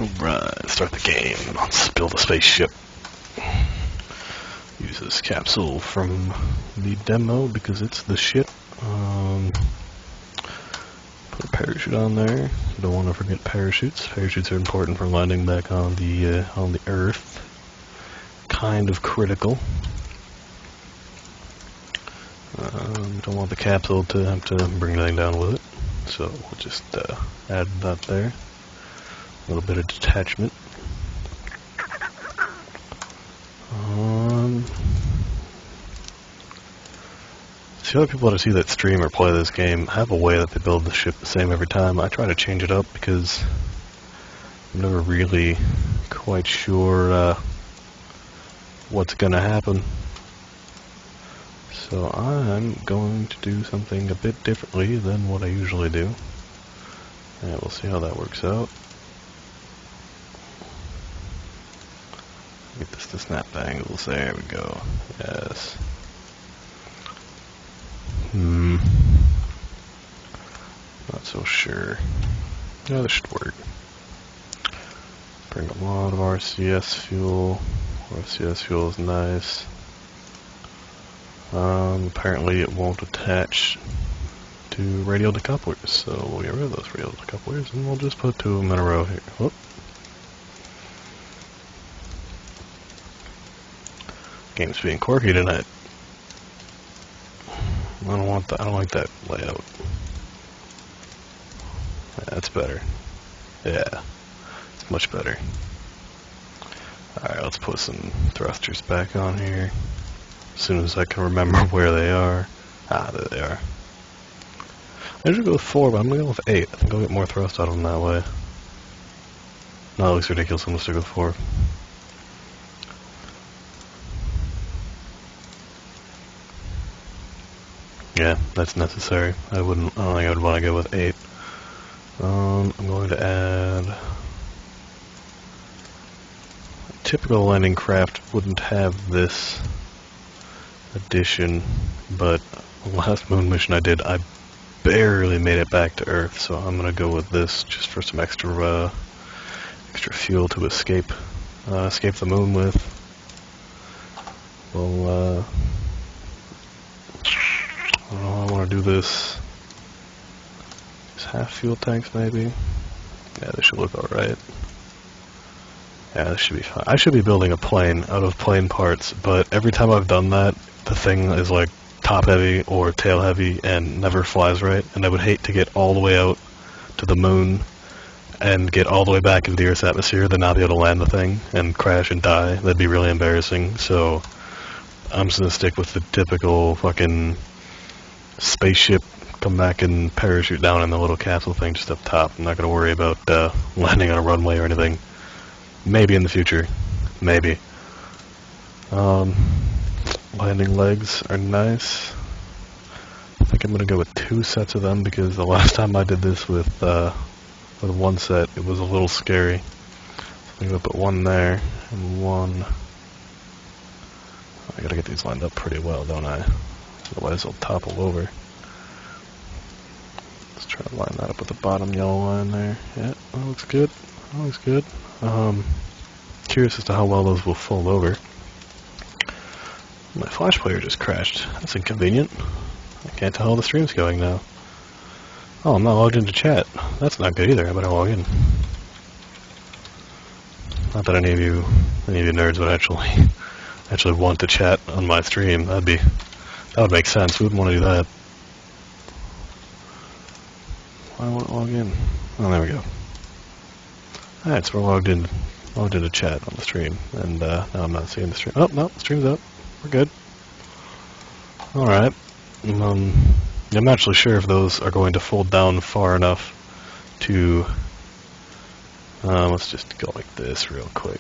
Alright, start the game. Let's build a spaceship. Use this capsule from the demo because it's the shit. Put a parachute on there. Don't want to forget parachutes. Parachutes are important for landing back on the Earth. Kind of critical. Don't want the capsule to have to bring anything down with it, so we'll just add that there. A little bit of detachment. See, other people that I see that stream or play this game have a way that they build the ship the same every time. I try to change it up because I'm never really quite sure what's going to happen. So I'm going to do something a bit differently than what I usually do. And we'll see how that works out. Get this to snap angles. There we go. Yes. Not so sure. Yeah, this should work. Bring a lot of RCS fuel. RCS fuel is nice. Apparently it won't attach to radial decouplers, so we'll get rid of those radial decouplers and we'll just put two of them in a row here. Whoop. Game's being quirky tonight. I don't want that. I don't like that layout. Yeah, that's better. Yeah, it's much better. Alright, let's put some thrusters back on here. As soon as I can remember where they are. Ah, there they are. I usually go with 4, but I'm gonna go with 8. I think I'll get more thrust out of them that way. No, it looks ridiculous. I'm gonna stick with 4. Yeah, that's necessary. I don't think I would want to go with 8. I'm going to add... A typical landing craft wouldn't have this addition, but the last moon mission I did, I barely made it back to Earth, so I'm going to go with this just for some extra fuel to escape the moon with. Well, I don't know how I want to do this. Just half fuel tanks, maybe? Yeah, this should look alright. Yeah, this should be fine. I should be building a plane out of plane parts, but every time I've done that, the thing is like top heavy or tail heavy and never flies right, and I would hate to get all the way out to the moon and get all the way back into the Earth's atmosphere, then not be able to land the thing and crash and die. That'd be really embarrassing, so I'm just gonna stick with the typical fucking spaceship, come back and parachute down in the little capsule thing just up top. I'm not going to worry about landing on a runway or anything. Maybe in the future. Maybe. Landing legs are nice. I think I'm going to go with 2 sets of them because the last time I did this with 1 set, it was a little scary. So I'm going to put 1 there and 1... I got to get these lined up pretty well, don't I? Otherwise they'll topple over. Let's try to line that up with the bottom yellow line there. Yeah, that looks good. That looks good. Curious as to how well those will fold over. My Flash player just crashed. That's inconvenient. I can't tell how the stream's going now. Oh, I'm not logged into chat. That's not good either. I better log in. Not that any of you nerds would actually want to chat on my stream. That would make sense. We wouldn't want to do that. Why won't it log in? Oh, there we go. Alright, so we're logged into chat on the stream, and now I'm not seeing the stream. Oh, no, the stream's up. We're good. Alright. I'm not actually sure if those are going to fold down far enough to... let's just go like this real quick.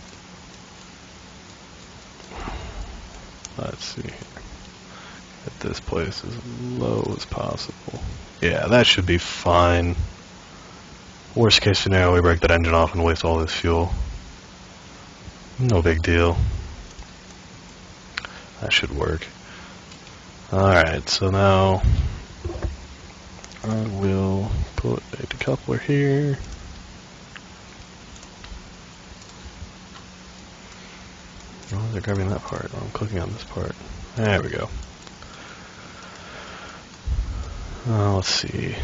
Let's see here. Get this place as low as possible. Yeah, that should be fine. Worst case scenario, we break that engine off and waste all this fuel. No big deal. That should work. Alright, so now I will put a decoupler here. Why is it grabbing that part? Oh, I'm clicking on this part. There we go. Let's see.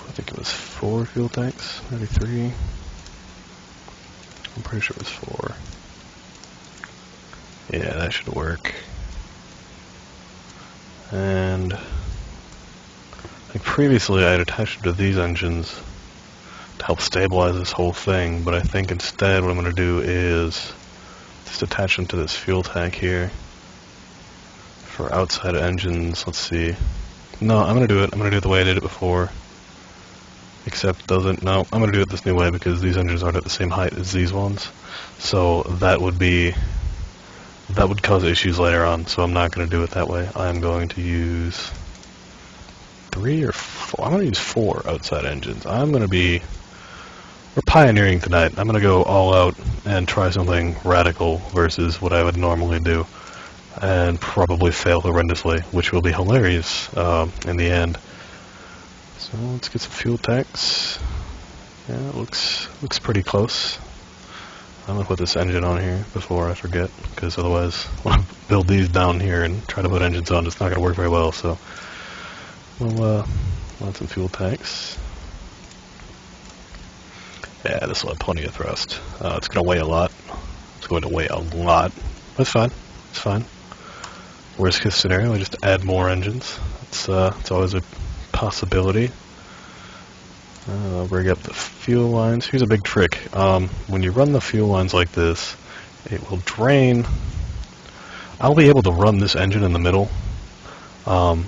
I think it was 4 fuel tanks, maybe 3. I'm pretty sure it was 4. Yeah, that should work. And I think previously I had attached it to these engines to help stabilize this whole thing, but I think instead what I'm going to do is just attach them to this fuel tank here for outside engines. Let's see. No, I'm going to do it. I'm going to do it the way I did it before. Except I'm going to do it this new way because these engines aren't at the same height as these ones. So that would cause issues later on, so I'm not going to do it that way. I'm going to use 3 or 4. I'm going to use 4 outside engines. We're pioneering tonight. I'm going to go all out and try something radical versus what I would normally do, and probably fail horrendously, which will be hilarious in the end. So let's get some fuel tanks. Yeah, it looks pretty close. I'm going to put this engine on here before I forget, because otherwise when I build these down here and try to put engines on, it's not going to work very well. So we'll add some fuel tanks. Yeah, this will have plenty of thrust. It's going to weigh a lot. It's going to weigh a lot. That's fine. It's fine. Worst case scenario, I just add more engines. It's always a possibility. I'll bring up the fuel lines. Here's a big trick. When you run the fuel lines like this, it will drain. I'll be able to run this engine in the middle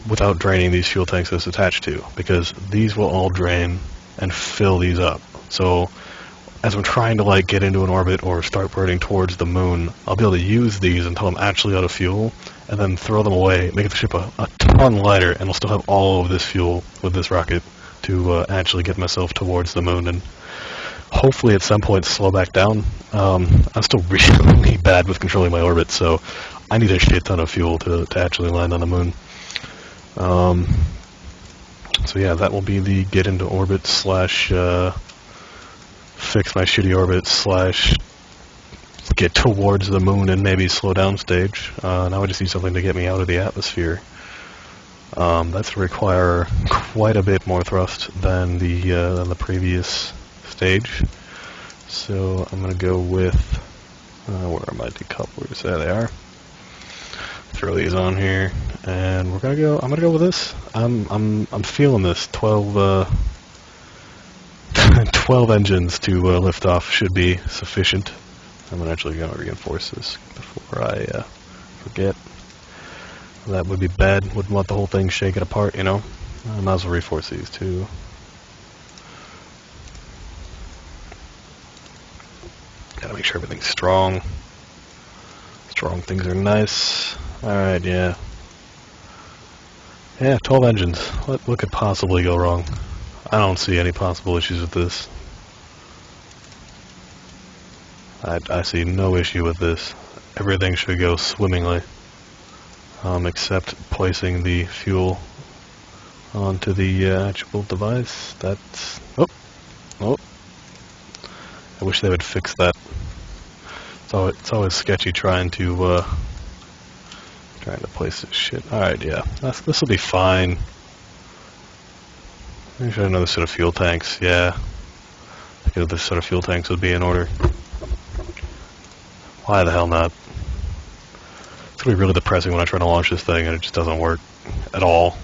without draining these fuel tanks it's attached to, because these will all drain and fill these up. So as I'm trying to get into an orbit or start burning towards the moon, I'll be able to use these until I'm actually out of fuel, and then throw them away, make the ship a ton lighter, and I'll still have all of this fuel with this rocket to actually get myself towards the moon and hopefully at some point slow back down. I'm still really bad with controlling my orbit, so I need a shit ton of fuel to actually land on the moon. So yeah, that will be the get into orbit / fix my shitty orbit / get towards the moon and maybe slow down stage. Now I just need something to get me out of the atmosphere. That's to require quite a bit more thrust than the previous stage. So I'm going to go with where are my decouplers? There they are. Throw these on here, and we're gonna go. I'm gonna go with this. I'm feeling this. 12 engines to lift off should be sufficient. I'm actually gonna reinforce this before I forget. That would be bad. Wouldn't want the whole thing shaking apart, you know. I might as well reinforce these too. Gotta make sure everything's strong. Strong things are nice. Alright, yeah. Yeah, 12 engines. What could possibly go wrong? I don't see any possible issues with this. I see no issue with this. Everything should go swimmingly. Except placing the fuel onto the actual device. That's... Oh! I wish they would fix that. It's always sketchy trying to place this shit. Alright, yeah. This will be fine. Maybe I should have another set of fuel tanks. Yeah. I think this set of fuel tanks would be in order. Why the hell not? It's going to be really depressing when I try to launch this thing and it just doesn't work at all.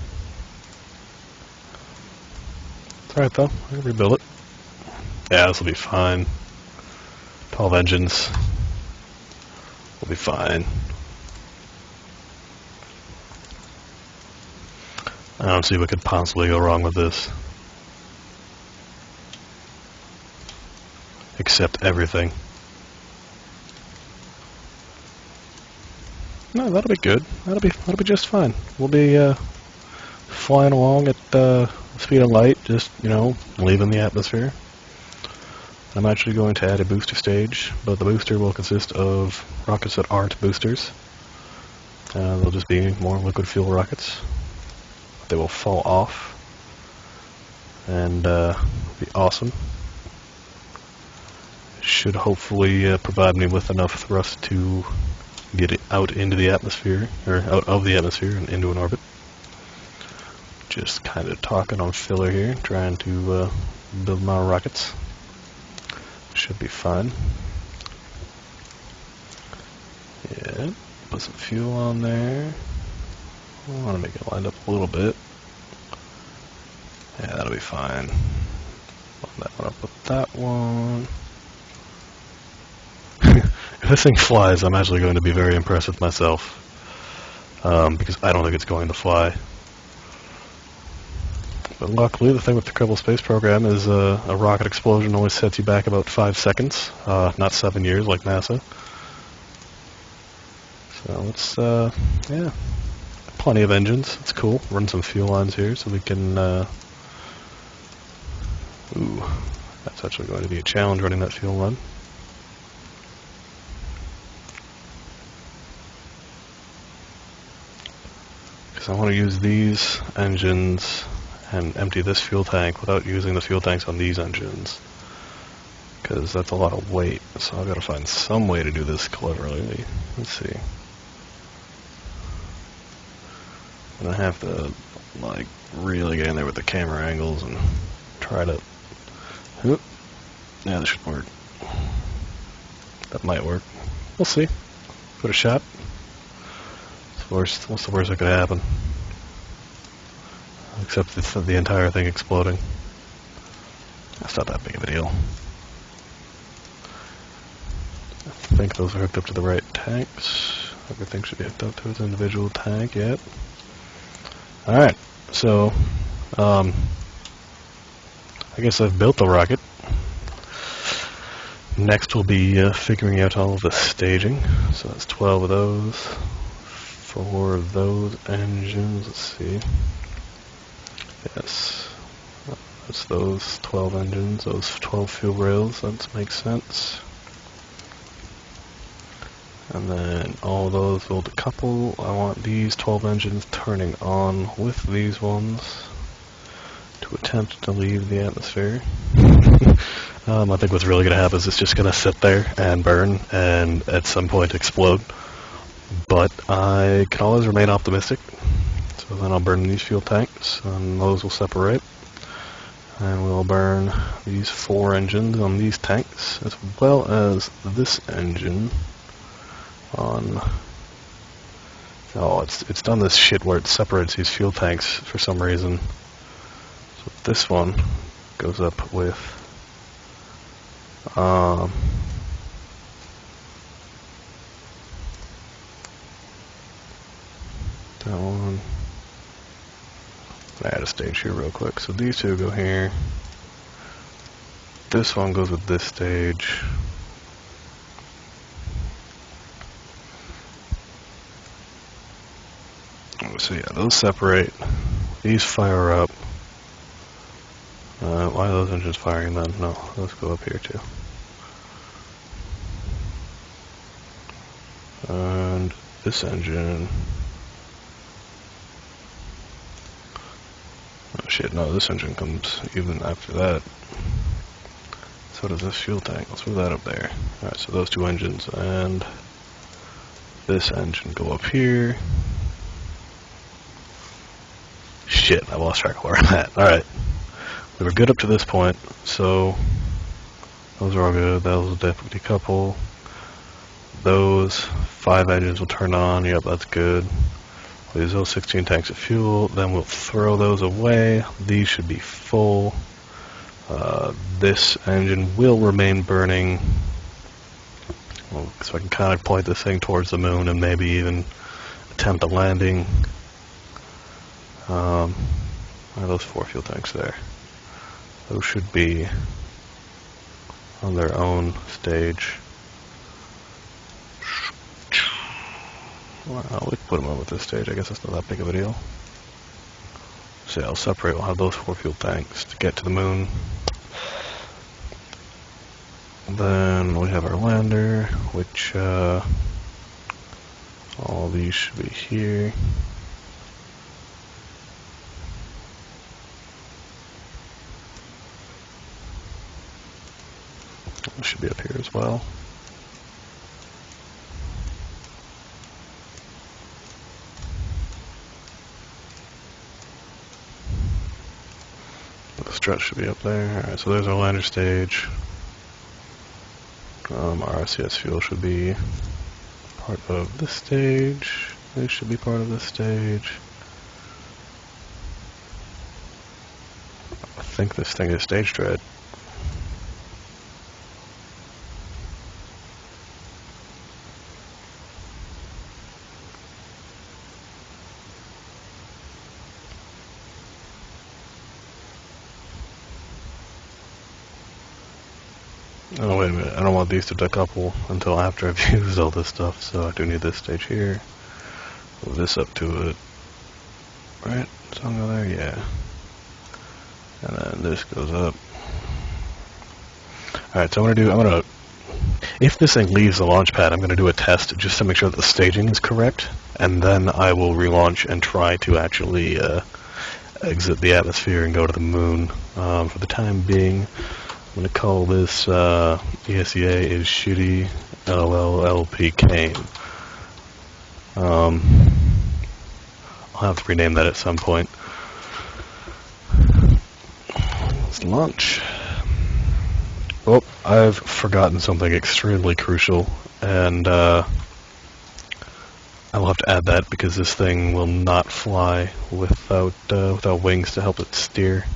It's alright though. I can rebuild it. Yeah, this will be fine. 12 engines. We'll be fine. I don't see what could possibly go wrong with this. Except everything. No, that'll be good. That'll be just fine. We'll be flying along at the speed of light, just, leaving the atmosphere. I'm actually going to add a booster stage, but the booster will consist of rockets that aren't boosters. They'll just be more liquid fuel rockets. They will fall off and be awesome. should hopefully provide me with enough thrust to get it out into the atmosphere, or out of the atmosphere and into an orbit. Just kind of talking on filler here, trying to build my rockets. Should be fine. Yeah, put some fuel on there. I want to make it lined up a little bit. Yeah, that'll be fine. Line that one up with that one. If this thing flies, I'm actually going to be very impressed with myself. Because I don't think it's going to fly. But luckily, the thing with the Kerbal space program is a rocket explosion only sets you back about 5 seconds, not 7 years like NASA. So it's, yeah, plenty of engines. It's cool. Run some fuel lines here so we can, ooh, that's actually going to be a challenge running that fuel line. Because I want to use these engines and empty this fuel tank without using the fuel tanks on these engines. Because that's a lot of weight, so I've got to find some way to do this cleverly. Let's see. I'm gonna have to, like, really get in there with the camera angles and try to... Oop. Yeah, this should work. That might work. We'll see. Put a shot. What's the worst that could happen? Except it's the entire thing exploding. That's not that big of a deal. I think those are hooked up to the right tanks. Everything should be hooked up to its individual tank, yep. Alright, so, I guess I've built the rocket. Next we'll be figuring out all of the staging. So that's 12 of those. 4 of those engines, let's see. Yes, that's those 12 engines, those 12 fuel rails, that makes sense. And then all those will decouple. I want these 12 engines turning on with these ones to attempt to leave the atmosphere. I think what's really going to happen is it's just going to sit there and burn and at some point explode. But I can always remain optimistic. So then I'll burn these fuel tanks and those will separate. And we'll burn these 4 engines on these tanks as well as this engine on... Oh, it's done this shit where it separates these fuel tanks for some reason. So this one goes up with that one. I add a stage here real quick. So these two go here. This one goes with this stage. So yeah, those separate. These fire up. Why are those engines firing then? No, those go up here too. And this engine... Oh shit, no, this engine comes even after that. So does this fuel tank. Let's move that up there. Alright, so those 2 engines and this engine go up here. Shit, I lost track of where I'm at. Alright. We were good up to this point, so those are all good. Those will definitely decouple. Those 5 engines will turn on. Yep, that's good. We'll use those 16 tanks of fuel. Then we'll throw those away. These should be full. This engine will remain burning. Well, so I can kind of point this thing towards the moon and maybe even attempt a landing. Are those 4 fuel tanks there? Those should be on their own stage. Well, we can put them on with this stage. I guess that's not that big of a deal. So yeah, I'll separate. We'll have those 4 fuel tanks to get to the moon. Then we have our lander, which all these should be here. It should be up here as well. The strut should be up there. Alright, so there's our lander stage. Our RCS fuel should be part of this stage. This should be part of this stage. I think this thing is staged right. Oh, wait a minute. I don't want these to decouple until after I've used all this stuff, so I do need this stage here. Move this up to it. Right? Something over there? Yeah. And then this goes up. Alright, so I'm gonna, if this thing leaves the launch pad, I'm gonna do a test just to make sure that the staging is correct, and then I will relaunch and try to actually exit the atmosphere and go to the moon. For the time being, I'm going to call this ESEA is shitty LLLP Kane. I'll have to rename that at some point. Let's launch. Oh, I've forgotten something extremely crucial, and I will have to add that because this thing will not fly without wings to help it steer.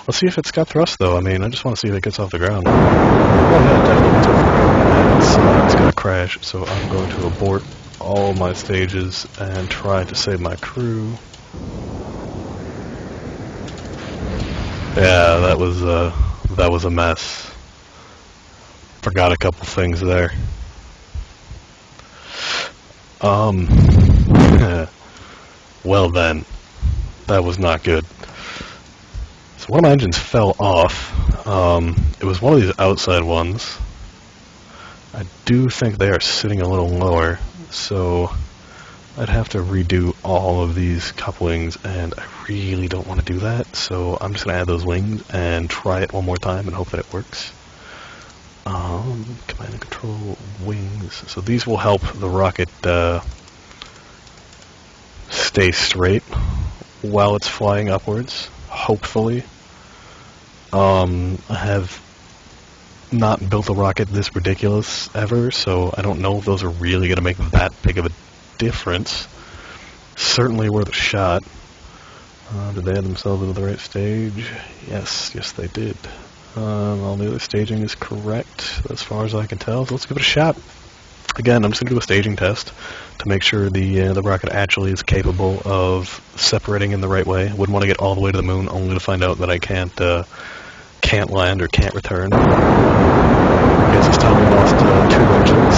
Let's see if it's got thrust, though. I mean, I just want to see if it gets off the ground. Oh, yeah, it definitely gets off the ground. And it's going to crash, so I'm going to abort all my stages and try to save my crew. Yeah, that was a mess. Forgot a couple things there. Well then, that was not good. So one of my engines fell off. It was one of these outside ones. I do think they are sitting a little lower, so I'd have to redo all of these couplings, and I really don't want to do that, so I'm just going to add those wings and try it one more time and hope that it works. Command and control wings. So these will help the rocket stay straight while it's flying upwards, hopefully. I have not built a rocket this ridiculous ever, so I don't know if those are really going to make that big of a difference. Certainly worth a shot. Did they add themselves into the right stage? Yes, they did. All the other staging is correct as far as I can tell, so let's give it a shot. Again, I'm just going to do a staging test to make sure the rocket actually is capable of separating in the right way. Wouldn't want to get all the way to the moon only to find out that I can't land or can't return. I guess this time we lost 2 engines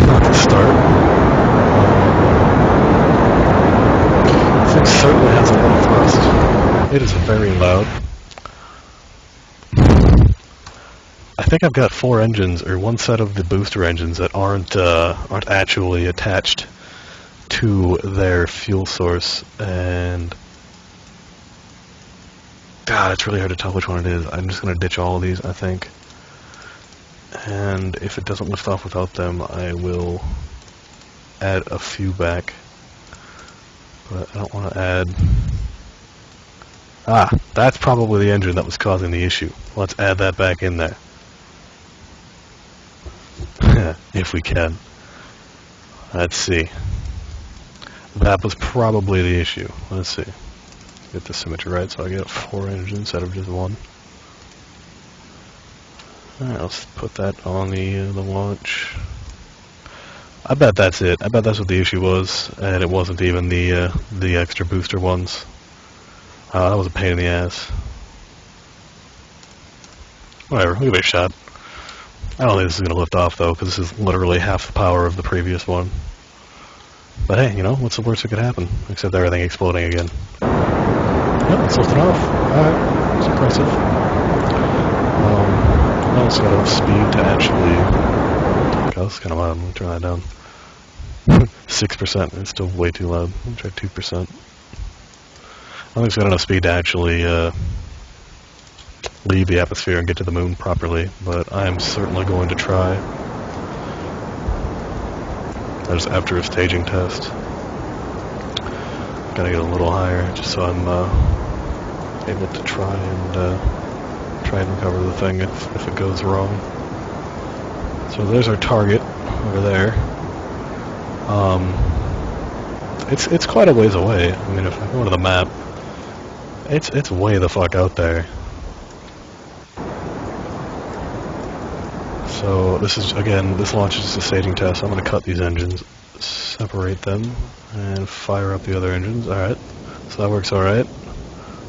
at the start. This thing certainly has a lot of thrust. It is very loud. I think I've got 4 engines, or one set of the booster engines that aren't actually attached to their fuel source, and God, it's really hard to tell which one it is. I'm just going to ditch all of these, I think. And if it doesn't lift off without them, I will add a few back. But I don't want to add... Ah, that's probably the engine that was causing the issue. Let's add that back in there. If we can. Let's see. That was probably the issue. Let's see. Get the symmetry right, so I get 4 engines instead of just 1. Alright, let's put that on the launch. I bet that's it. I bet that's what the issue was, and it wasn't even the extra booster ones. That was a pain in the ass. Whatever, we'll give it a shot. I don't think this is going to lift off, though, because this is literally half the power of the previous one. But hey, you know, what's the worst that could happen? Except everything exploding again. Yep, it's lifted off. Alright, it's impressive. I also got enough speed to actually... God, that's kind of loud. Let me turn that down. 6%. It's still way too loud. Let me try 2%. I think it's got enough speed to actually leave the atmosphere and get to the moon properly, but I am certainly going to try. That is after a staging test. Gotta get a little higher, just so I'm able to try and recover the thing if it goes wrong. So there's our target over there. It's quite a ways away. I mean, if I go to the map, it's way the fuck out there. So this is, again, this launches a staging test. I'm going to cut these engines, separate them, and fire up the other engines. Alright, so that works alright.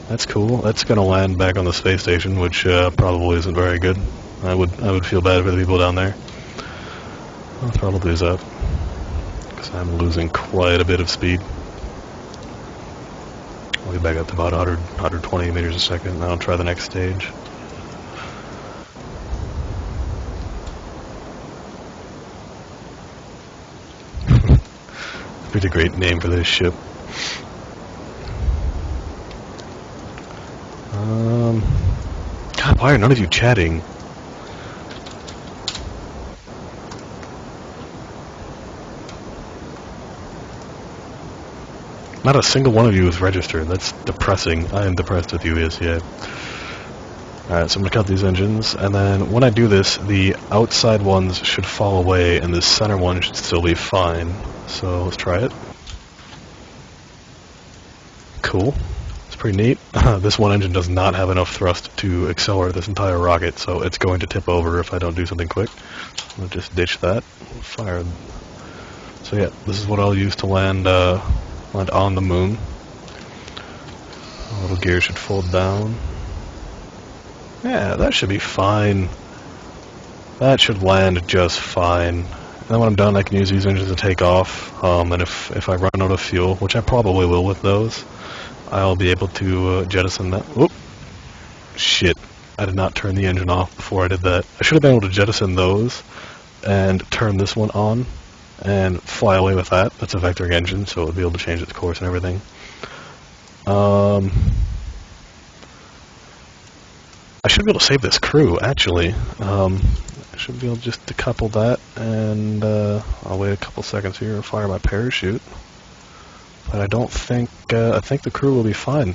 That's cool. That's going to land back on the space station, which probably isn't very good. I would feel bad for the people down there. I'll throttle these up, because I'm losing quite a bit of speed. I'll get back up to about 100, 120 meters a second, and I'll try the next stage. Pretty great name for this ship. God, why are none of you chatting? Not a single one of you is registered. That's depressing. I am depressed with you, yes, yeah. Alright, so I'm going to cut these engines, and then when I do this, the outside ones should fall away, and the center one should still be fine. So let's try it. Cool. It's pretty neat. This one engine does not have enough thrust to accelerate this entire rocket, so it's going to tip over if I don't do something quick. I'll just ditch that. Fire. So yeah, this is what I'll use to land on the moon. A little gear should fold down. Yeah, that should be fine. That should land just fine. And then when I'm done, I can use these engines to take off. And if I run out of fuel, which I probably will with those, I'll be able to jettison that. Whoop! Shit. I did not turn the engine off before I did that. I should have been able to jettison those and turn this one on and fly away with that. That's a vectoring engine, so it would be able to change its course and everything. I should be able to save this crew, actually. I should be able just to decouple that, and I'll wait a couple seconds here and fire my parachute. But I don't think, I think the crew will be fine.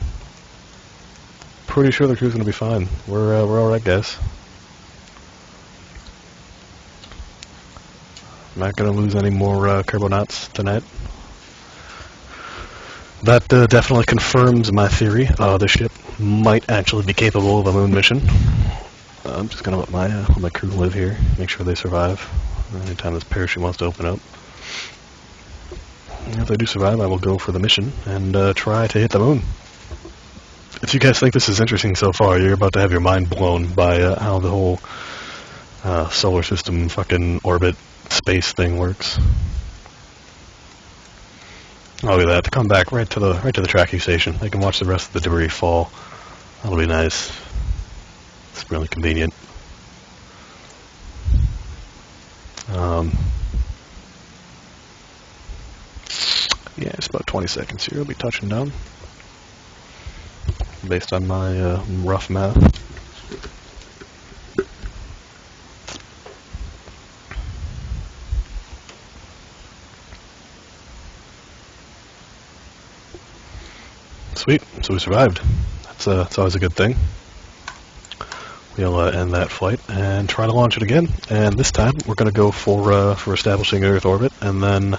Pretty sure the crew's going to be fine. We're alright, guys. I'm not going to lose any more Kerbal tonight. That definitely confirms my theory. The ship might actually be capable of a moon mission. I'm just going to let my crew live here, make sure they survive. Anytime this parachute wants to open up. And if they do survive, I will go for the mission and try to hit the moon. If you guys think this is interesting so far, you're about to have your mind blown by how the whole solar system fucking orbit space thing works. Oh, look at that! To come back right to the tracking station, they can watch the rest of the debris fall. That'll be nice. It's really convenient. Yeah, it's about 20 seconds here. I'll be touching down, based on my rough math. Sweet. So we survived. That's always a good thing. We'll end that flight and try to launch it again. And this time we're going to go for establishing Earth orbit, and then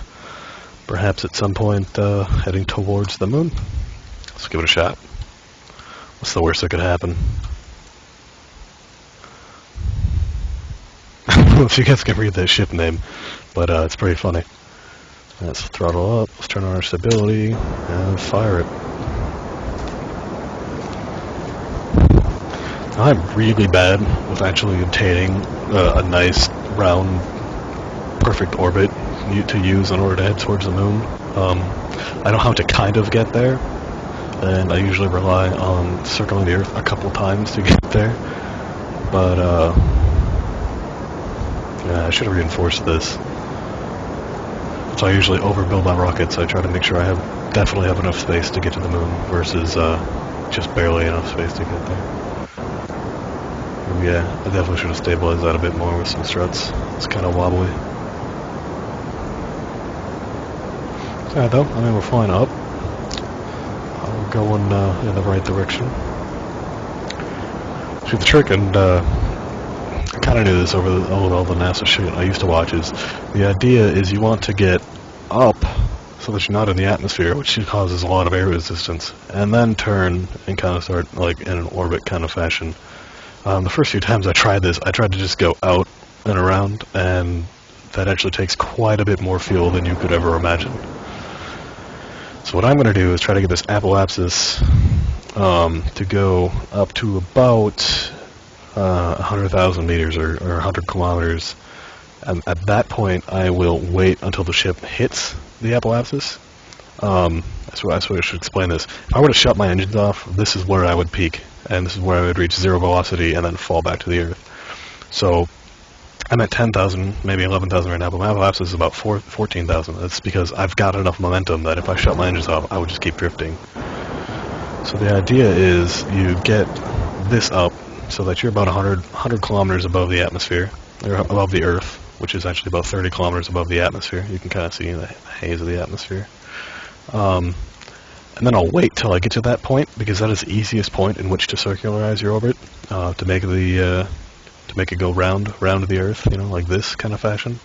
perhaps at some point heading towards the moon. Let's give it a shot. What's the worst that could happen? I don't know if you guys can read that ship name, but it's pretty funny. Let's throttle up. Let's turn on our stability and fire it. I'm really bad with actually obtaining a nice, round, perfect orbit to use in order to head towards the moon. I know how to kind of get there, and I usually rely on circling the Earth a couple times to get there. But, yeah, I should have reinforced this. So I usually overbuild my rockets. I try to make sure I definitely have enough space to get to the moon versus just barely enough space to get there. Yeah, I definitely should have stabilized that a bit more with some struts. It's kind of wobbly. Alright though, I mean we're flying up. We're going in the right direction. See the trick, and I kind of knew this over all the NASA shit I used to watch, is the idea is you want to get up so that you're not in the atmosphere, which causes a lot of air resistance, and then turn and kind of start like in an orbit kind of fashion. The first few times I tried this, I tried to just go out and around, and that actually takes quite a bit more fuel than you could ever imagine. So what I'm going to do is try to get this apoapsis to go up to about 100,000 meters or 100 kilometers. And at that point, I will wait until the ship hits the apoapsis. That's what I should explain this. If I were to shut my engines off, this is where I would peak, and this is where I would reach zero velocity and then fall back to the Earth. So I'm at 10,000, maybe 11,000 right now, but my apoapsis is about 14,000. That's because I've got enough momentum that if I shut my engines off, I would just keep drifting. So the idea is you get this up so that you're about 100 kilometers above the atmosphere, or above the Earth, which is actually about 30 kilometers above the atmosphere. You can kind of see the haze of the atmosphere. And then I'll wait till I get to that point, because that is the easiest point in which to circularize your orbit, to make it go round the Earth, you know, like this kind of fashion.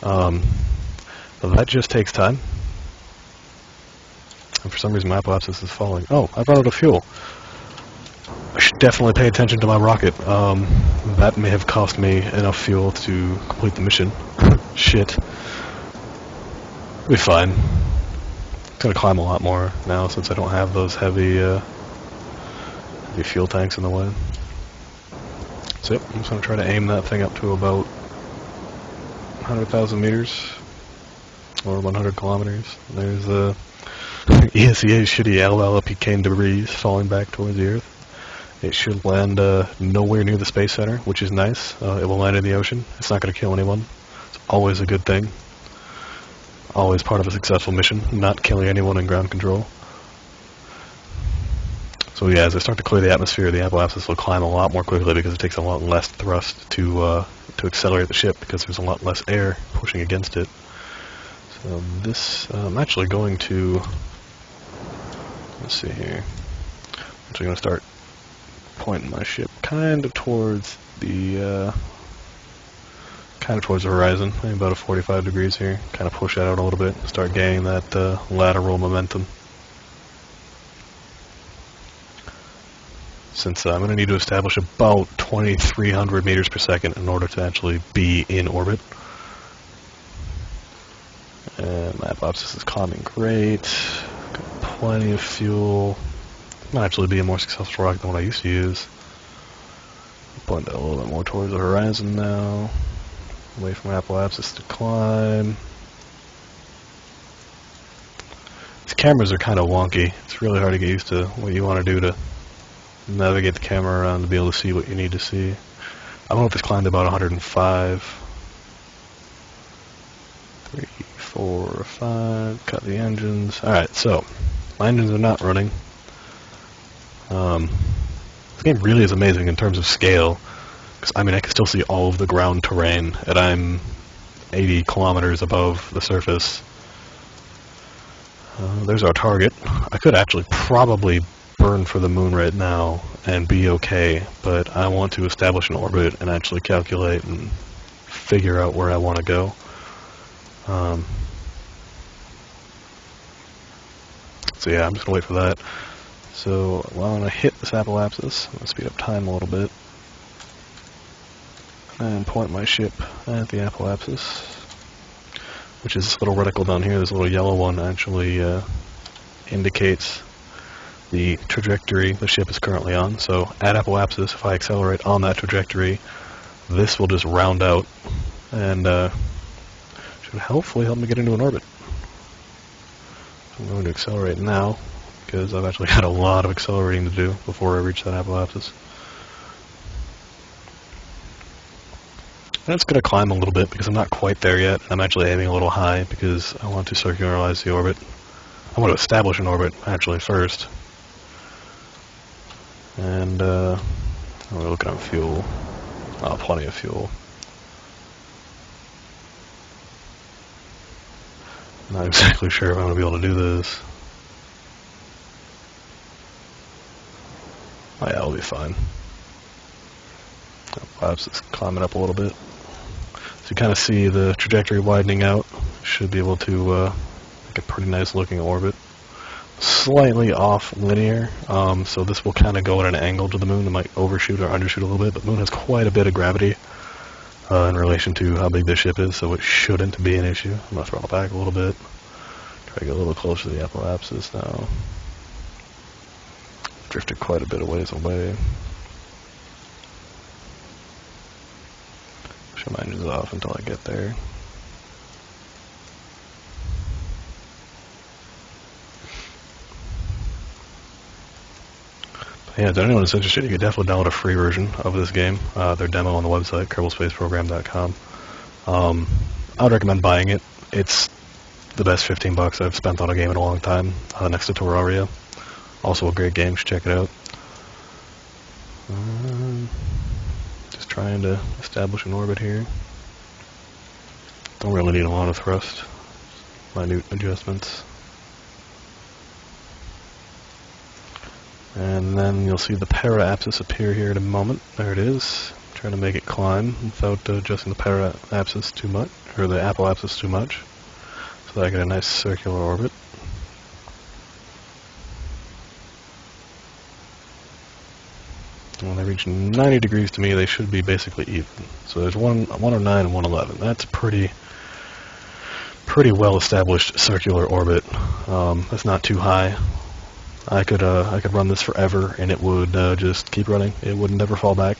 But that just takes time. And for some reason my apoapsis is falling. Oh, I brought out a fuel. I should definitely pay attention to my rocket. That may have cost me enough fuel to complete the mission. Shit. We'll be fine. I'm gonna climb a lot more now since I don't have those heavy fuel tanks in the way. So yep, I'm just gonna try to aim that thing up to about 100,000 meters or 100 kilometers. There's the ESEA's shitty alpine debris falling back towards the Earth. It should land nowhere near the Space Center, which is nice. It will land in the ocean. It's not going to kill anyone. It's always a good thing. Always part of a successful mission, not killing anyone in ground control. So yeah, as I start to clear the atmosphere, the apoapsis will climb a lot more quickly because it takes a lot less thrust to accelerate the ship, because there's a lot less air pushing against it. So this, I'm actually going to, let's see here, I'm actually going to start pointing my ship kind of towards the horizon, maybe about 45 degrees here. Kind of push that out a little bit, start gaining that lateral momentum. Since I'm going to need to establish about 2,300 meters per second in order to actually be in orbit. And my apoapsis is climbing great. Got plenty of fuel. Might actually be a more successful rocket than what I used to use. Point that a little bit more towards the horizon now. Away from apoapsis to climb. These cameras are kind of wonky. It's really hard to get used to what you want to do to navigate the camera around to be able to see what you need to see. I don't know if it's climbed about 105. 3, 4, 5. Cut the engines. Alright, so my engines are not running. This game really is amazing in terms of scale, because I mean I can still see all of the ground terrain, and I'm 80 kilometers above the surface. There's our target. I could actually probably burn for the moon right now and be okay, but I want to establish an orbit and actually calculate and figure out where I want to go. So yeah, I'm just gonna wait for that. So while I'm going to hit this apoapsis, I'm going to speed up time a little bit and point my ship at the apoapsis, which is this little reticle down here. This little yellow one actually indicates the trajectory the ship is currently on. So at apoapsis, if I accelerate on that trajectory, this will just round out and should hopefully help me get into an orbit. So I'm going to accelerate now, because I've actually got a lot of accelerating to do before I reach that apoapsis. And it's going to climb a little bit because I'm not quite there yet. I'm actually aiming a little high because I want to circularize the orbit. I want to establish an orbit actually first. And we're looking at fuel. Oh, plenty of fuel. Not exactly sure if I'm going to be able to do this. Oh yeah, I'll be fine. Perhaps it's climbing up a little bit. So you kind of see the trajectory widening out. Should be able to make a pretty nice looking orbit. Slightly off linear, so this will kind of go at an angle to the moon. It might overshoot or undershoot a little bit, but the moon has quite a bit of gravity in relation to how big this ship is, so it shouldn't be an issue. I'm going to throttle back a little bit. Try to get a little closer to the apoapsis now. Drifted quite a bit of ways away. Show my engines off until I get there. Yeah, to anyone who's interested, you can definitely download a free version of this game. Their demo on the website, kerbal-program.com. I would recommend buying it. It's the best $15 I've spent on a game in a long time, next to Terraria. Also a great game, you should check it out. Just trying to establish an orbit here. Don't really need a lot of thrust. Minute adjustments. And then you'll see the para-apsis appear here in a moment. There it is. I'm trying to make it climb without adjusting the para-apsis too much, or the apoapsis too much, so that I get a nice circular orbit. When they reach 90 degrees to me, they should be basically even. So there's 109 and 111. That's pretty well-established circular orbit. That's not too high. I could run this forever, and it would just keep running. It would never fall back.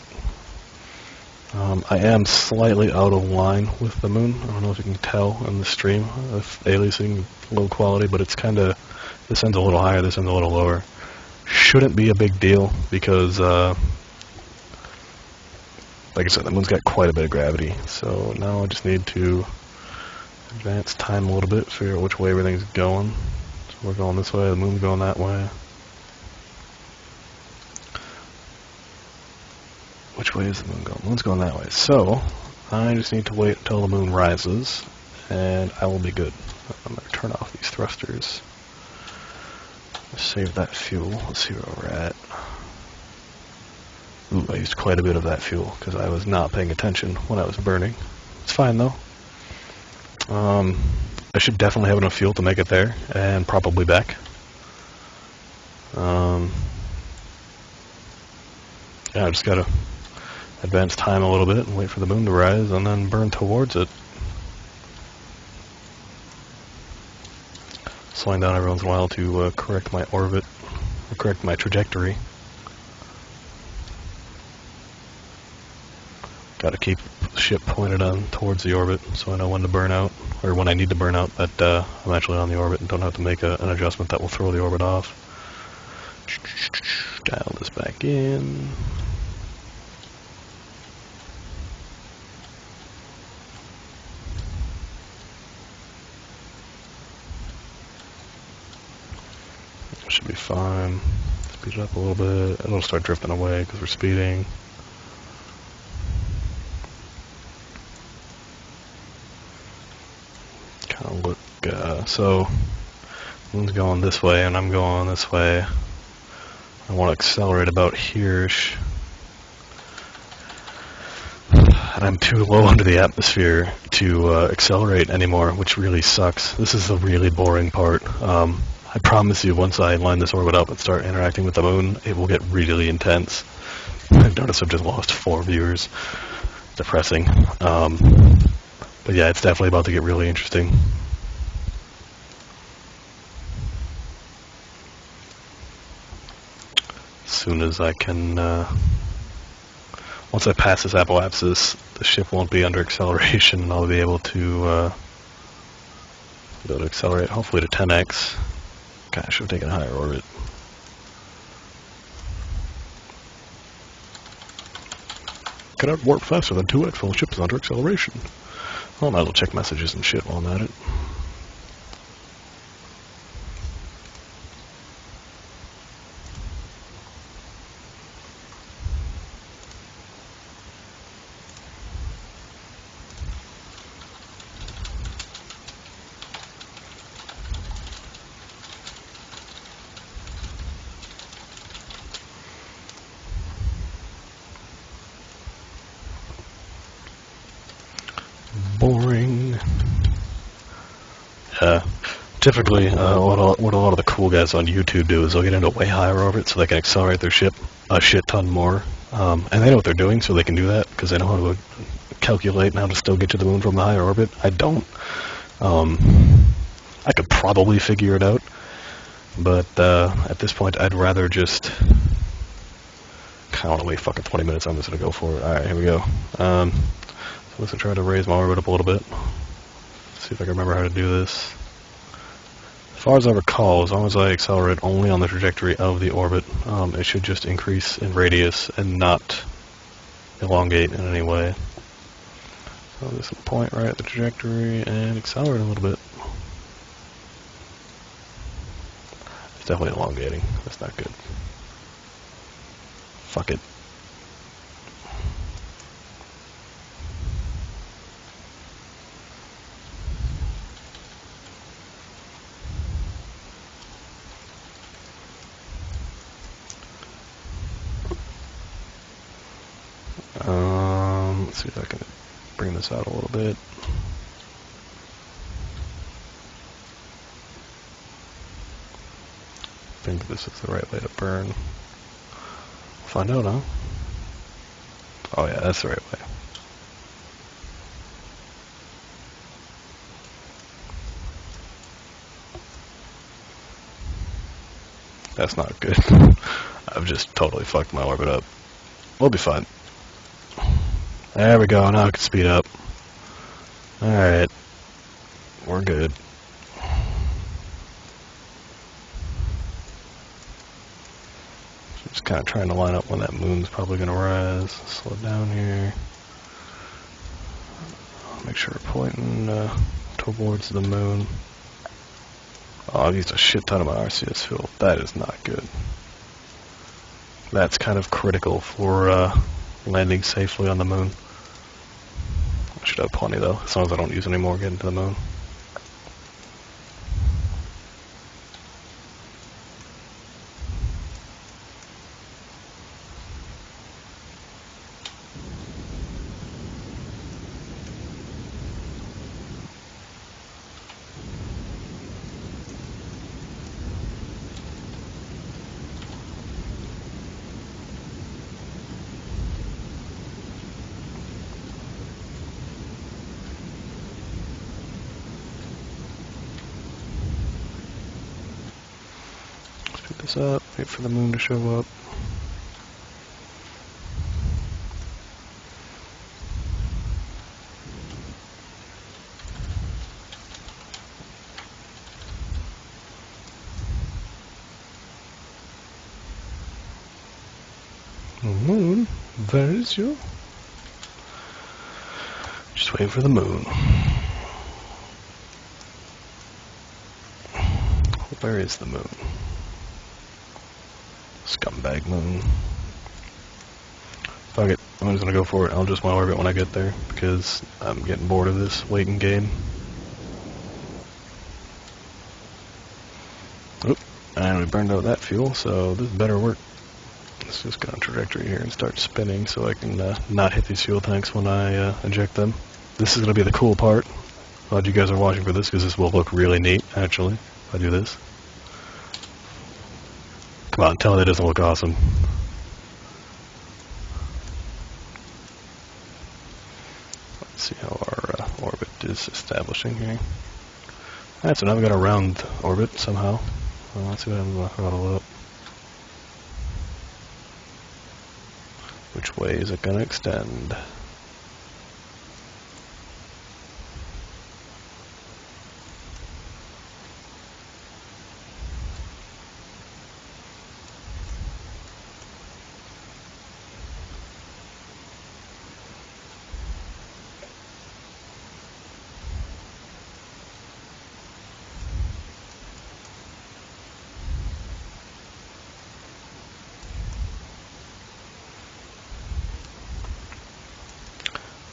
I am slightly out of line with the moon. I don't know if you can tell in the stream with aliasing low quality, but it's kind of, this end's a little higher, this end's a little lower. Shouldn't be a big deal because, like I said, the moon's got quite a bit of gravity. So now I just need to advance time a little bit, figure out which way everything's going. So we're going this way, the moon's going that way. Which way is the moon going? The moon's going that way. So I just need to wait until the moon rises, and I will be good. I'm going to turn off these thrusters. Save that fuel. Let's see where we're at. Ooh, I used quite a bit of that fuel because I was not paying attention when I was burning. It's fine though. I should definitely have enough fuel to make it there and probably back. Yeah, I just gotta advance time a little bit and wait for the moon to rise and then burn towards it. Slowing down every once in a while to correct my orbit, or correct my trajectory. Got to keep the ship pointed on towards the orbit so I know when to burn out, or when I need to burn out that I'm actually on the orbit and don't have to make an adjustment that will throw the orbit off. Dial this back in. Should be fine. Speed it up a little bit. It'll start drifting away because we're speeding. Kind of look, so moon's going this way and I'm going this way. I want to accelerate about here-ish. And I'm too low under the atmosphere to accelerate anymore, which really sucks. This is the really boring part. I promise you, once I line this orbit up and start interacting with the moon, it will get really intense. I've noticed I've just lost 4 viewers. Depressing. But yeah, it's definitely about to get really interesting. As soon as I can, once I pass this apoapsis, the ship won't be under acceleration, and I'll be able to accelerate, hopefully to 10x. God, I should have taken a higher orbit. Cannot warp faster than 2x while the ship is under acceleration. Well, I might as well check messages and shit while I'm at it. typically, what a lot of the cool guys on YouTube do is they'll get into way higher orbit so they can accelerate their ship a shit ton more. And they know what they're doing, so they can do that because they know how to calculate and how to still get to the moon from the higher orbit. I don't. I could probably figure it out, but at this point, I'd rather just. I don't want to wait fucking 20 minutes. I'm just gonna go for it. All right, here we go. So let's try to raise my orbit up a little bit. See if I can remember how to do this. As far as I recall, as long as I accelerate only on the trajectory of the orbit, it should just increase in radius and not elongate in any way. So this point right at the trajectory and accelerate a little bit. It's definitely elongating. That's not good. Fuck it. Let's see if I can bring this out a little bit. I think this is the right way to burn. Find out, huh? Oh yeah, that's the right way. That's not good. I've just totally fucked my orbit up. We'll be fine. There we go, now I can speed up. Alright. We're good. Just kind of trying to line up when that moon's probably going to rise. Slow down here. Make sure we're pointing towards the moon. Oh, I've used a shit ton of my RCS fuel. That is not good. That's kind of critical for landing safely on the moon. I should have plenty though, as long as I don't use any more getting to the moon. This up, wait for the moon to show up. Moon, where is you? Just wait for the moon. Where is the moon? Scumbag moon. Fuck it, I'm just gonna go for it. I'll just my orbit when I get there, because I'm getting bored of this waiting game. Oop, and we burned out that fuel, so this better work. Let's just go on trajectory here and start spinning so I can not hit these fuel tanks when I eject them. This is gonna be the cool part. Glad you guys are watching for this, because this will look really neat, actually, if I do this. Come on, tell me that doesn't look awesome. Let's see how our orbit is establishing here. Alright, so now we've got a round orbit somehow. Let's see what happens when I throttle up. Which way is it going to extend?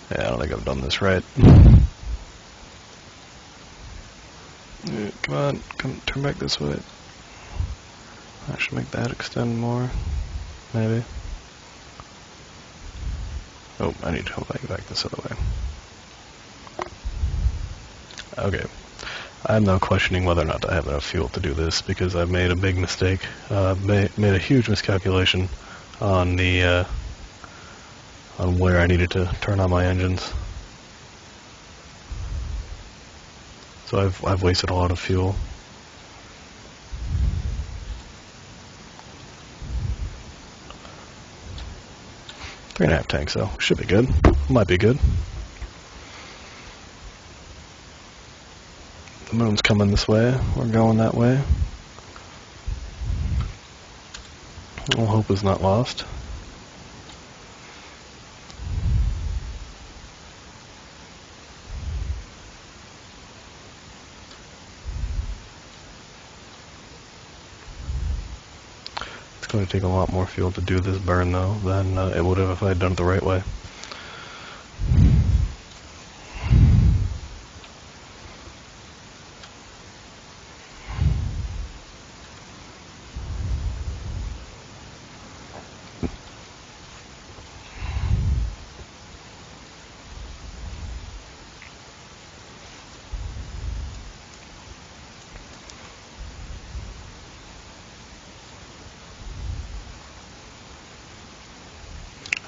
Yeah, I don't think I've done this right. Yeah, come on, turn back this way. I should make that extend more, maybe. Oh, I need to go back this other way. Okay. I'm now questioning whether or not I have enough fuel to do this because I've made a big mistake. Made a huge miscalculation on the on where I needed to turn on my engines. So I've wasted a lot of fuel. 3.5 tanks though. Should be good. Might be good. The moon's coming this way. We're going that way. All hope is not lost. It's going to take a lot more fuel to do this burn though than it would have if I had done it the right way.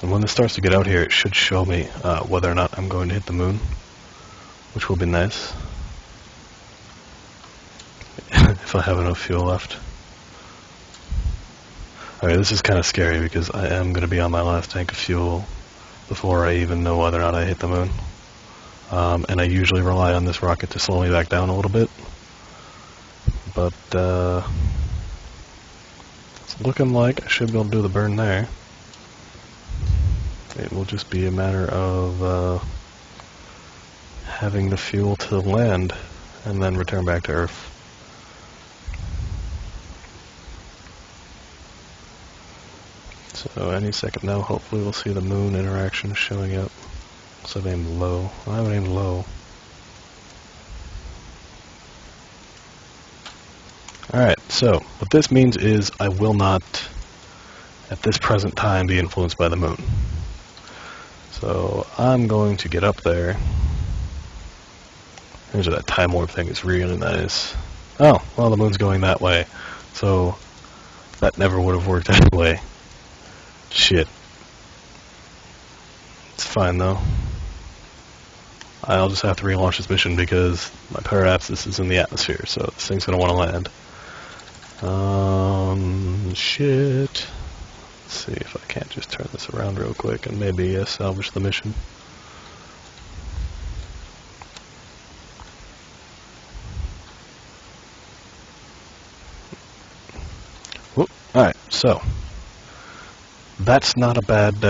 And when this starts to get out here, it should show me whether or not I'm going to hit the moon, which will be nice. If I have enough fuel left. Alright, this is kind of scary because I am going to be on my last tank of fuel before I even know whether or not I hit the moon. And I usually rely on this rocket to slow me back down a little bit. But it's looking like I should be able to do the burn there. It will just be a matter of having the fuel to land and then return back to Earth. So any second now, hopefully we'll see the moon interaction showing up. So I've aimed low. I haven't aimed low. Alright, so what this means is I will not, at this present time, be influenced by the moon. So I'm going to get up there. Here's where that time warp thing is really nice. Oh, well the moon's going that way. So that never would have worked anyway. Shit. It's fine though. I'll just have to relaunch this mission because my paraapsis is in the atmosphere, so this thing's gonna want to land. Shit. Let's see if I can't just turn this around real quick and maybe salvage the mission. Alright, so that's not a bad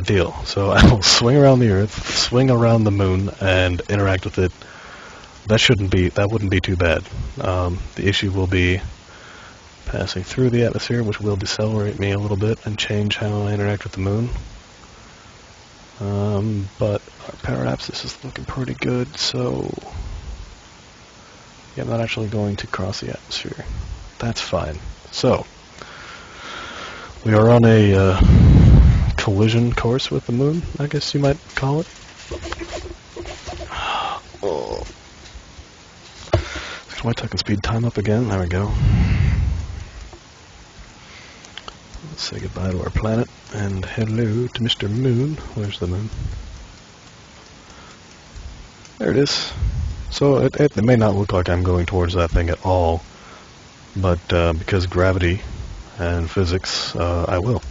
deal. So I will swing around the Earth, swing around the moon, and interact with it. That wouldn't be too bad. The issue will be passing through the atmosphere, which will decelerate me a little bit and change how I interact with the moon. But our paraapsis is looking pretty good, so yeah, I'm not actually going to cross the atmosphere. That's fine. So we are on a collision course with the moon, I guess you might call it. Oh. Get my talking speed time up again. There we go. Let's say goodbye to our planet and hello to Mr. Moon. Where's the moon? There it is. So it may not look like I'm going towards that thing at all, but because gravity and physics, I will.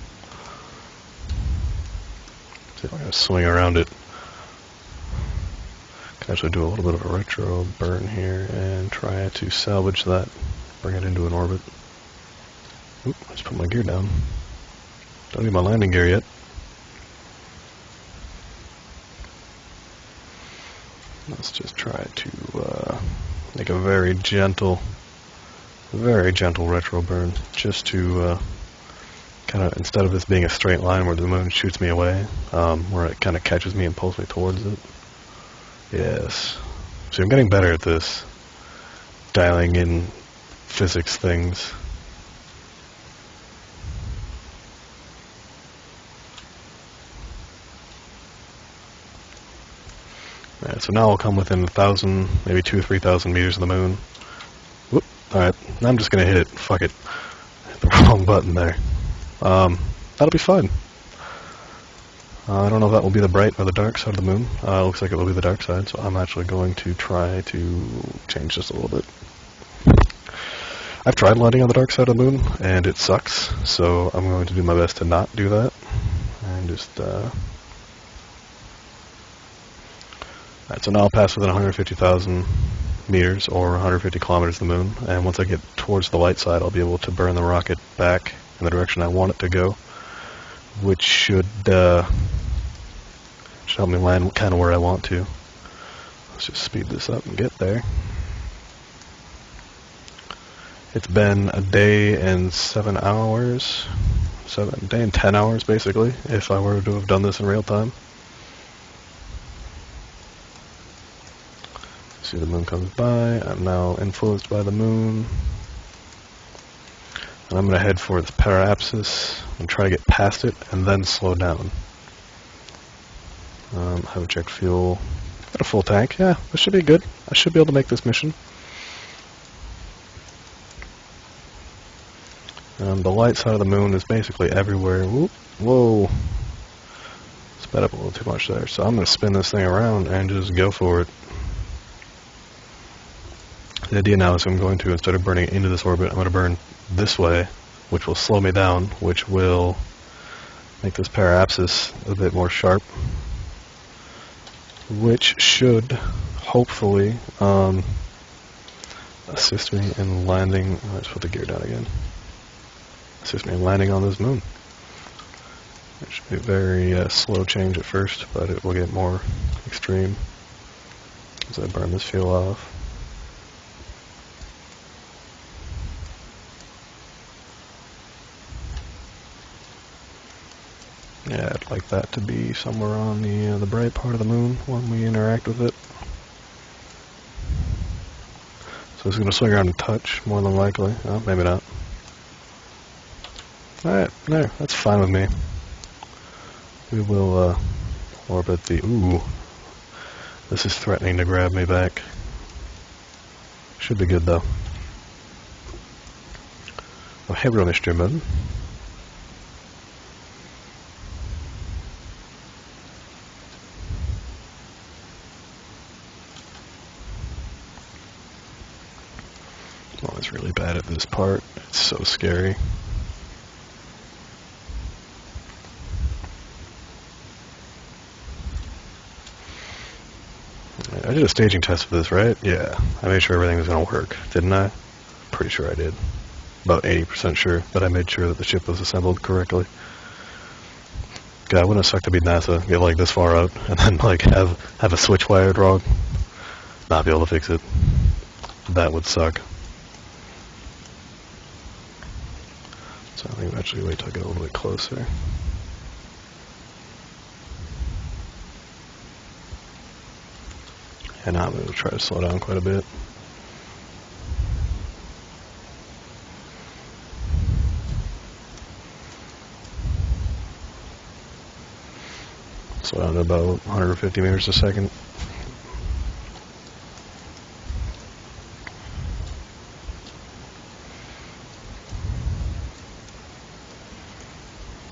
See if I can swing around it. Can actually do a little bit of a retro burn here and try to salvage that, bring it into an orbit. Oop, I just put my gear down. Don't need my landing gear yet. Let's just try to make a very gentle retro burn, just to kind of, instead of this being a straight line where the moon shoots me away, where it kind of catches me and pulls me towards it. Yes. See, I'm getting better at this, dialing in physics things. Alright, so now I'll come within 1,000, maybe 2,000 or 3,000 meters of the moon. Whoop. Alright, now I'm just gonna hit it. Fuck it. Hit the wrong button there. That'll be fine. I don't know if that will be the bright or the dark side of the moon. Looks like it will be the dark side, so I'm actually going to try to change this a little bit. I've tried landing on the dark side of the moon, and it sucks, so I'm going to do my best to not do that. And just, Alright, so now I'll pass within 150,000 meters, or 150 kilometers of the moon, and once I get towards the light side, I'll be able to burn the rocket back in the direction I want it to go, which should help me land kind of where I want to. Let's just speed this up and get there. It's been a day and 7 hours, a day and 10 hours basically, if I were to have done this in real time. See, the moon comes by. I'm now influenced by the moon. And I'm going to head for this periapsis and try to get past it and then slow down. Have a check fuel. Got a full tank. Yeah, this should be good. I should be able to make this mission. The light side of the moon is basically everywhere. Whoop. Whoa. Sped up a little too much there. So I'm going to spin this thing around and just go for it. The idea now is I'm going to, instead of burning into this orbit, I'm going to burn this way, which will slow me down, which will make this periapsis a bit more sharp, which should hopefully assist me in landing. Let's put the gear down again. Assist me in landing on this moon. It should be a very slow change at first, but it will get more extreme as I burn this fuel off. Yeah, I'd like that to be somewhere on the bright part of the moon when we interact with it. So it's going to swing around and touch, more than likely. Oh, maybe not. Alright, there, that's fine with me. We will orbit the... Ooh, this is threatening to grab me back. Should be good though. Oh, hey, we're on instrument. I'm always really bad at this part. It's so scary. I did a staging test for this, right? Yeah. I made sure everything was going to work, didn't I? Pretty sure I did. About 80% sure that I made sure that the ship was assembled correctly. God, wouldn't it suck to be NASA, get like this far out, and then like have a switch wired wrong? Not be able to fix it. That would suck. So I think actually wait till I get a little bit closer. And now I'm going to try to slow down quite a bit. Slow down to about 150 meters a second.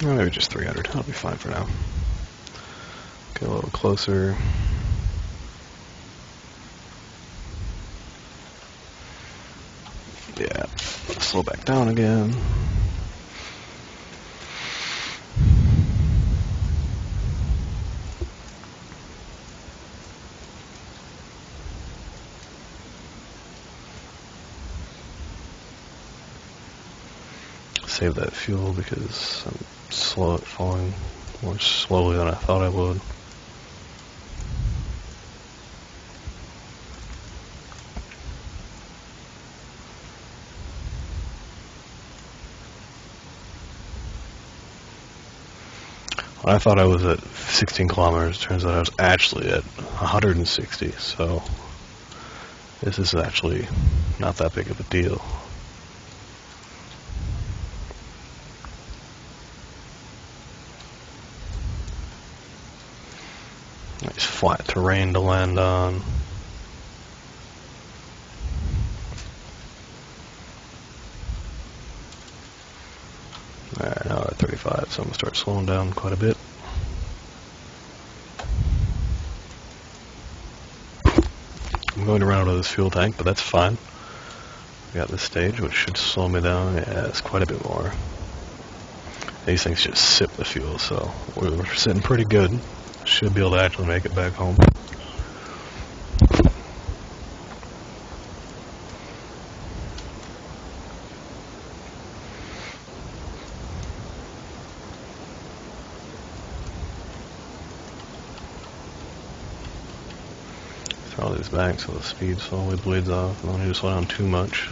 Or maybe just 300. That'll be fine for now. Get a little closer. Yeah, slow back down again. Save that fuel because I'm falling more slowly than I thought I would. I thought I was at 16 kilometers. Turns out I was actually at 160. So this is actually not that big of a deal. Nice flat terrain to land on. Alright, now we're at 35, so I'm going to start slowing down quite a bit. I'm going to run out of this fuel tank, but that's fine. We got this stage, which should slow me down. Yeah, it's quite a bit more. These things just sip the fuel, so we're sitting pretty good. Should be able to actually make it back home. Throw these back so the speed slowly bleeds off. I don't need to slow down too much.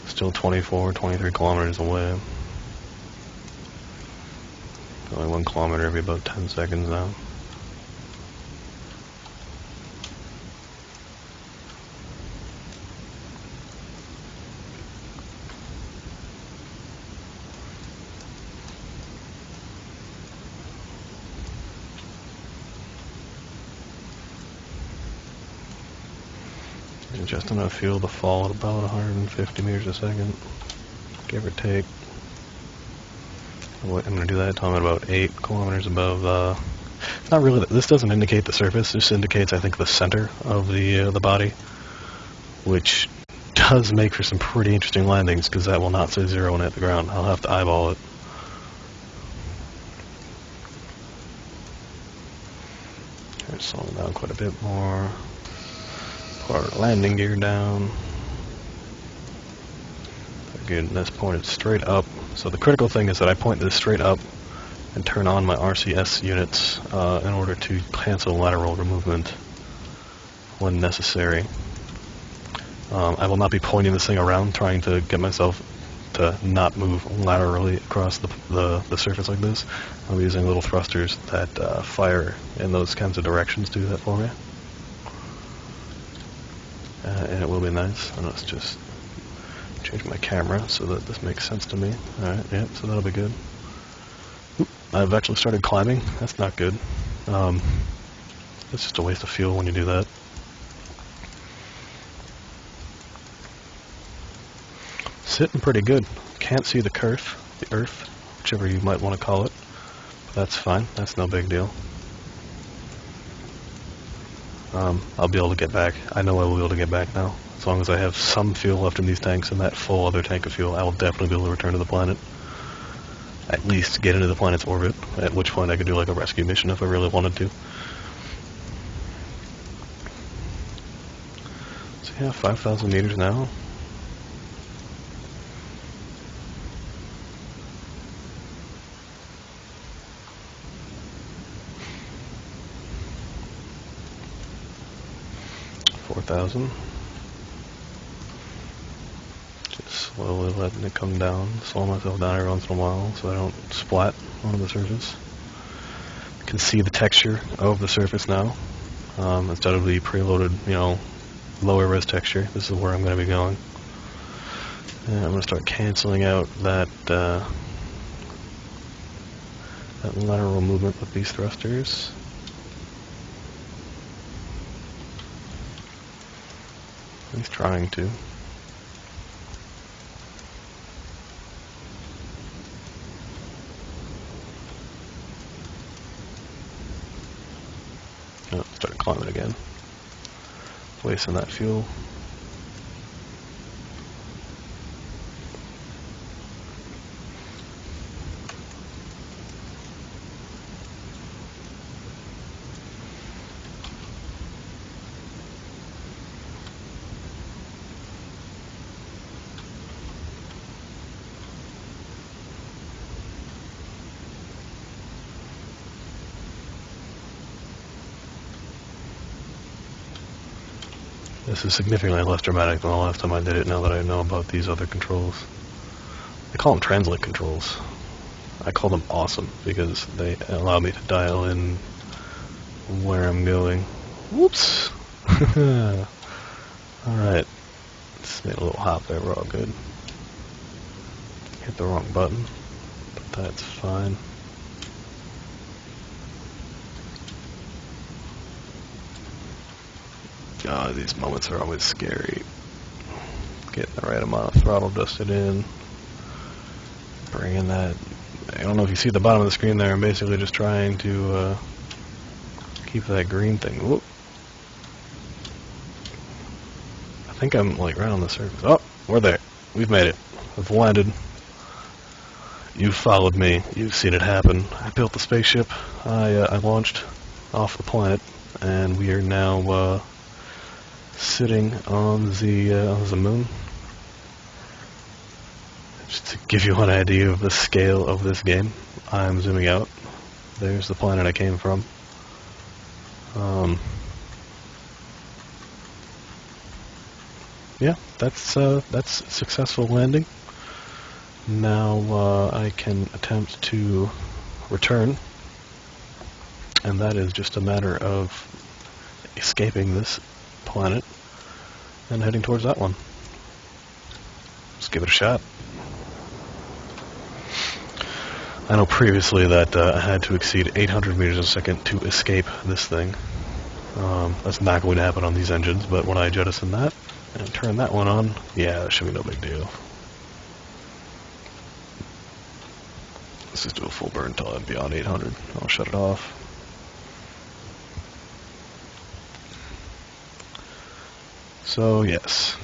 Still 24, 23 kilometers away. Only 1 kilometer every about 10 seconds now. Just enough fuel to fall at about 150 meters a second, give or take. I'm going to do that until I'm at about 8 kilometers above. Not really. This doesn't indicate the surface. This indicates, I think, the center of the body, which does make for some pretty interesting landings because that will not say 0 when it hit the ground. I'll have to eyeball it. Alright, slowing down quite a bit more. Put our landing gear down. Good, and this pointed straight up. So the critical thing is that I point this straight up and turn on my RCS units in order to cancel lateral movement when necessary. I will not be pointing this thing around trying to get myself to not move laterally across the surface like this. I'll be using little thrusters that fire in those kinds of directions to do that for me. And it will be nice. And let's just change my camera so that this makes sense to me. Alright, yep, so that'll be good. Oop, I've actually started climbing. That's not good. It's just a waste of fuel when you do that. Sitting pretty good. Can't see the earth, whichever you might want to call it. But that's fine. That's no big deal. I'll be able to get back. I know I will be able to get back now. As long as I have some fuel left in these tanks and that full other tank of fuel, I will definitely be able to return to the planet. At least get into the planet's orbit, at which point I could do like a rescue mission if I really wanted to. So yeah, 5,000 meters now. $4,000. Just slowly letting it come down. Slow myself down every once in a while so I don't splat onto the surface. You can see the texture of the surface now. Instead of the preloaded, lower res texture, this is where I'm going to be going. And I'm going to start canceling out that lateral movement with these thrusters. He's trying to. Oh, started climbing again. Wasting that fuel. This is significantly less dramatic than the last time I did it, now that I know about these other controls. They call them translate controls. I call them awesome, because they allow me to dial in where I'm going. Whoops! Alright. Just made a little hop there, we're all good. Hit the wrong button, but that's fine. God, these moments are always scary. Getting the right amount of throttle dusted in. Bringing that... I don't know if you see at the bottom of the screen there, I'm basically just trying to keep that green thing. Whoop. I think I'm like right on the surface. Oh, we're there. We've made it. We've landed. You've followed me. You've seen it happen. I built the spaceship. I launched off the planet, and we are now sitting on the moon. Just to give you an idea of the scale of this game, I'm zooming out. There's the planet I came from. Yeah, that's successful landing. Now I can attempt to return, and that is just a matter of escaping this planet and heading towards that one. Let's give it a shot. I know previously that I had to exceed 800 meters a second to escape this thing. That's not going to happen on these engines, but when I jettison that and turn that one on, yeah, that should be no big deal. Let's just do a full burn until I'm beyond 800. I'll shut it off. So yes,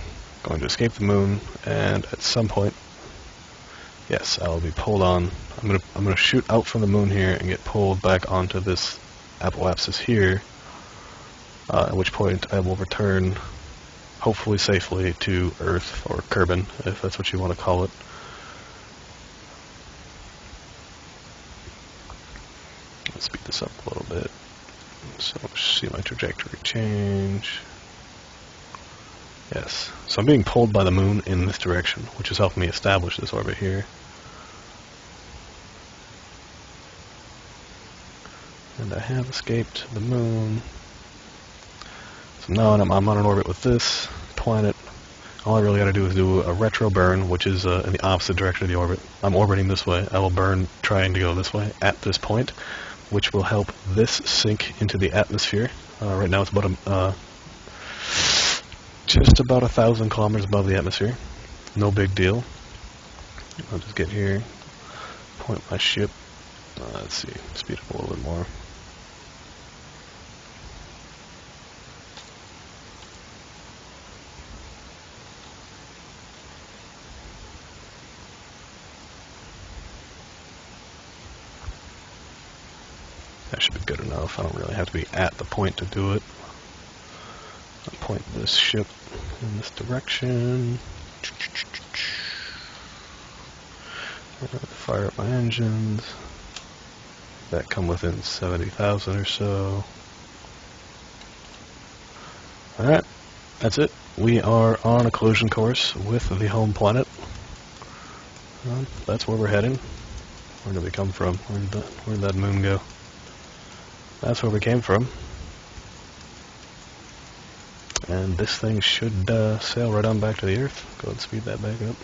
going to escape the moon, and at some point, yes, I will be pulled on. I'm gonna shoot out from the moon here and get pulled back onto this apoapsis here. At which point I will return, hopefully safely, to Earth, or Kerbal, if that's what you want to call it. Let's speed this up a little bit. So see my trajectory change. Yes, so I'm being pulled by the moon in this direction, which is helping me establish this orbit here. And I have escaped the moon. So now I'm on an orbit with this planet. All I really got to do is do a retro burn, which is in the opposite direction of the orbit. I'm orbiting this way. I will burn trying to go this way at this point, which will help this sink into the atmosphere. Right now it's about just about 1,000 kilometers above the atmosphere. No big deal. I'll just get here, point my ship. Let's see, speed up a little bit more. That should be good enough. I don't really have to be at the point to do it. I'll point this ship in this direction. Fire up my engines. That come within 70,000 or so. Alright, that's it. We are on a collision course with the home planet. That's where we're heading. Where did we come from? Where did that moon go? That's where we came from. And this thing should sail right on back to the Earth. Go ahead and speed that back up.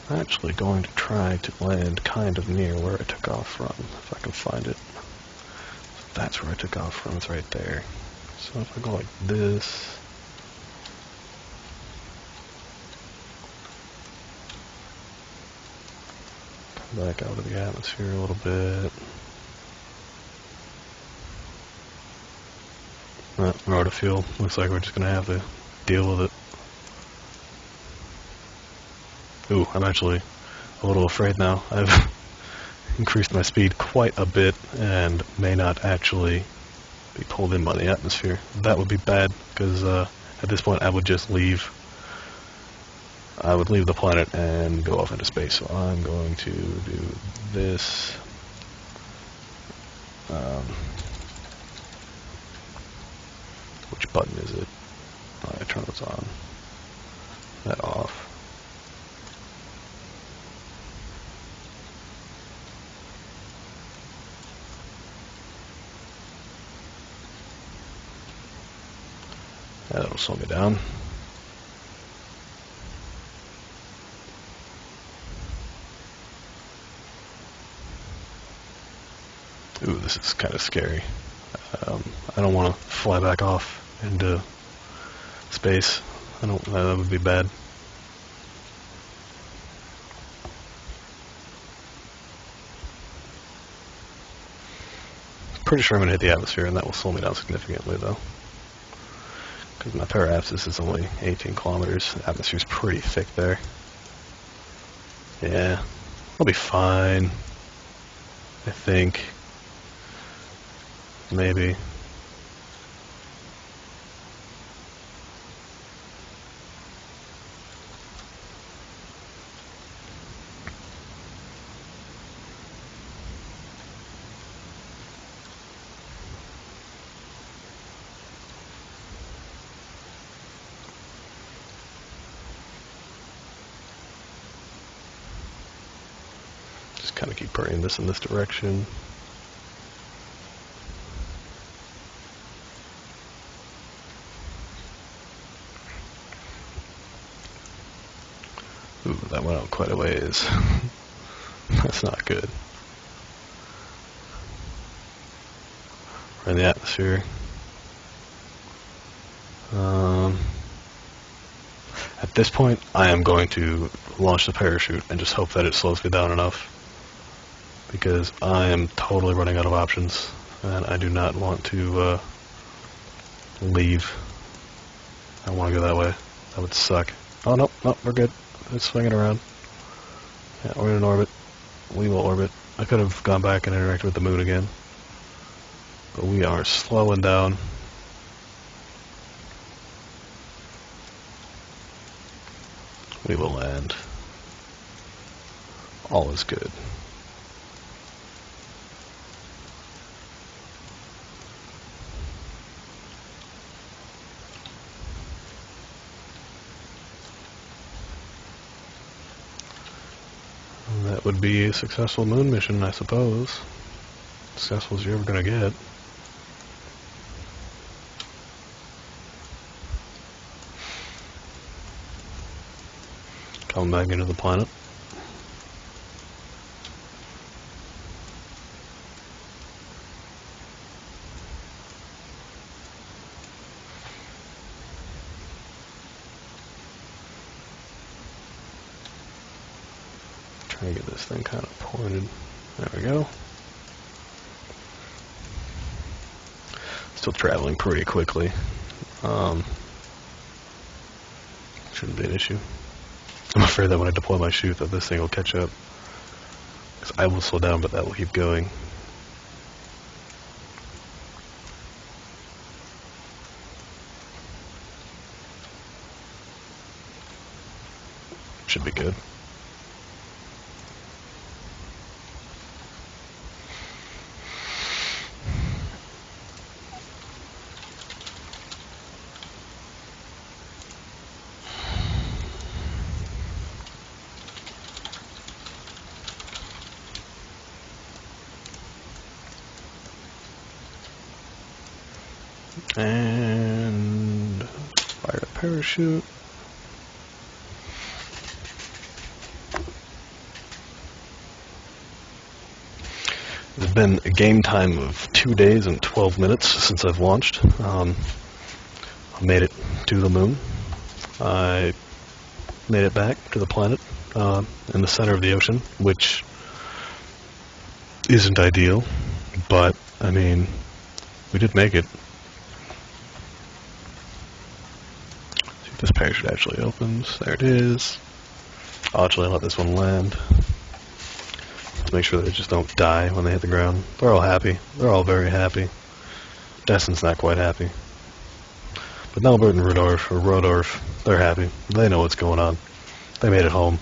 I'm actually going to try to land kind of near where I took off from, if I can find it. So that's where I took off from, it's right there. So if I go like this, come back out of the atmosphere a little bit. We're out of fuel. Looks like we're just going to have to deal with it. Ooh, I'm actually a little afraid now. I've increased my speed quite a bit and may not actually be pulled in by the atmosphere. That would be bad, because at this point I would just leave. I would leave the planet and go off into space. So I'm going to do this. Which button is it? I turn this on. That off. That'll slow me down. Ooh, this is kind of scary. I don't want to fly back off into space. That would be bad. Pretty sure I'm going to hit the atmosphere, and that will slow me down significantly, though. Because my periapsis is only 18 kilometers. The atmosphere's pretty thick there. Yeah, I'll be fine. I think. Maybe. Just kind of keep burning this in this direction. Ooh, that went out quite a ways. That's not good. We're in the atmosphere. At this point, I am going to launch the parachute and just hope that it slows me down enough, because I am totally running out of options, and I do not want to leave. I don't want to go that way. That would suck. Oh, no, we're good. It's swinging around. Yeah, we're in orbit. We will orbit. I could have gone back and interacted with the moon again, but we are slowing down. We will land. All is good. And that would be a successful moon mission, I suppose. Successful as you're ever going to get. Coming back into the planet. Try to get this thing kind of pointed. There we go. Still traveling pretty quickly. Shouldn't be an issue. I'm afraid that when I deploy my chute that this thing will catch up. Because I will slow down, but that will keep going. Should be good. And fire the parachute. It's been a game time of 2 days and 12 minutes since I've launched. I made it to the moon. I made it back to the planet in the center of the ocean, which isn't ideal, but I mean, we did make it. See if this parachute actually opens. There it is. I'll actually let this one land to make sure that they just don't die when they hit the ground. They're all happy. They're all very happy. Destin's not quite happy. But Nelbert and Rodorf, they're happy. They know what's going on. They made it home.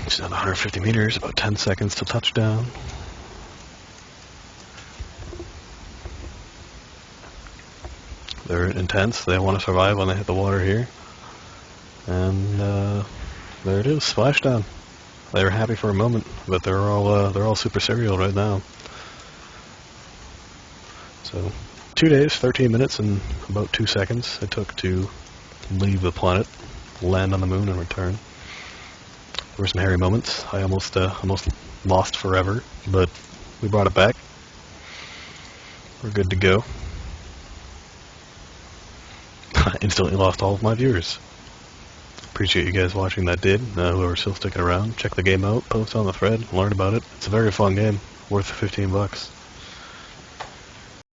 Just another 150 meters, about 10 seconds to touchdown. They're intense. They want to survive when they hit the water here. And there it is, splashdown. They were happy for a moment, but they're all super serial right now. So 2 days, 13 minutes, and about 2 seconds it took to leave the planet, land on the moon, and return. were some hairy moments. I almost lost forever, but we brought it back. We're good to go. I instantly lost all of my viewers. Appreciate you guys watching that did. Whoever's still sticking around, check the game out, post on the thread, learn about it. It's a very fun game, worth $15.